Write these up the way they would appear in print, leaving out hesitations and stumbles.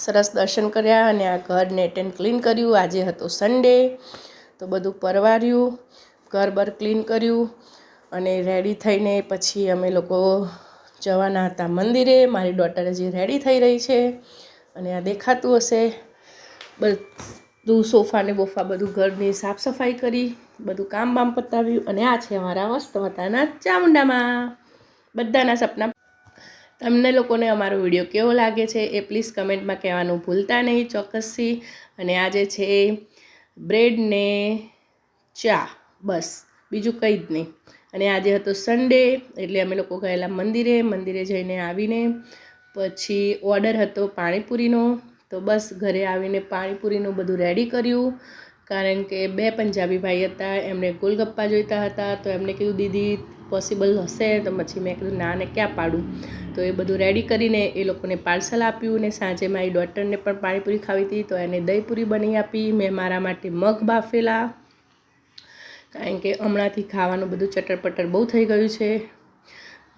સરસ દર્શન કર્યા અને આ ઘર નેટ એન્ડ ક્લીન કર્યું। આજે હતો સન્ડે, તો બધું પરવાર્યું, ઘર બર ક્લીન કર્યું અને રેડી થઈને પછી અમે લોકો જવાના હતા મંદિરે। મારી ડોટર હજી રેડી થઈ રહી છે અને આ દેખાતું હશે બધું સોફા ને બોફા બધું ઘરની સાફ સફાઈ કરી, બધું કામ બામ પતાવ્યું અને આ છે અમારા મસ્ત મતાના ચામુંડામાં। બધાના સપના। તમને લોકોને અમારો વિડીયો કેવો લાગે છે એ પ્લીઝ કમેન્ટમાં કહેવાનું ભૂલતા નહીં ચોક્કસથી। અને આજે છે બ્રેડ ને ચા, બસ બીજું કંઈ જ નહીં। અને આજે હતો સન્ડે એટલે અમે લોકો ગયેલા મંદિરે જઈને આવીને પછી ઓર્ડર હતો પાણીપુરીનો, તો બસ ઘરે આવીને પાણીપુરીનું બધું રેડી કર્યું, કારણ કે 2 પંજાબી ભાઈ હતા, એમણે ગોલગપ્પા જોઈતા હતા। તો એમને કીધું દીદી પોસિબલ હશે, તો પછી મેં કીધું ના ને ક્યાં પાડું, તો એ બધું રેડી કરીને એ લોકોને પાર્સલ આપ્યું। ને સાંજે મારી ડોટરને પણ પાણીપુરી ખાવી હતી તો એને દહીંપુરી બની આપી। મેં મારા માટે મગ બાફેલા, કારણ કે હમણાંથી ખાવાનું બધું ચટર-પટર બહુ થઈ ગયું છે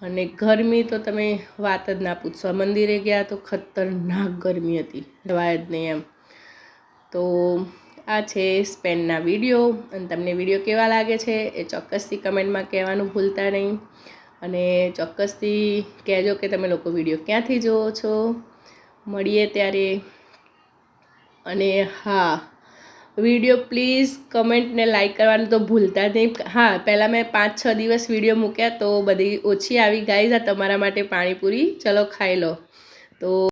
અને ગરમી તો તમે વાત જ ના પૂછો। મંદિરે ગયા તો ખતરનાક ગરમી હતી, રહેવાય જ નહીં એમ। તો આ છે સ્પેનના વિડીયો, અને તમને વિડીયો કેવા લાગે છે એ ચોક્કસથી કમેન્ટમાં કહેવાનું ભૂલતા નહીં અને ચોક્કસથી કહેજો કે તમે લોકો વિડીયો ક્યાંથી જુઓ છો। મળીએ ત્યારે। અને હા, વિડીયો પ્લીઝ કમેન્ટ ને લાઈક કરવાનું તો ભૂલતા જ નહીં। હા, પહેલાં મેં 5-6 દિવસ વિડીયો મૂક્યા તો બધી ઓછી આવી ગાઈઝ, આ તમારા માટે પાણીપુરી, ચલો ખાઈ લો। તો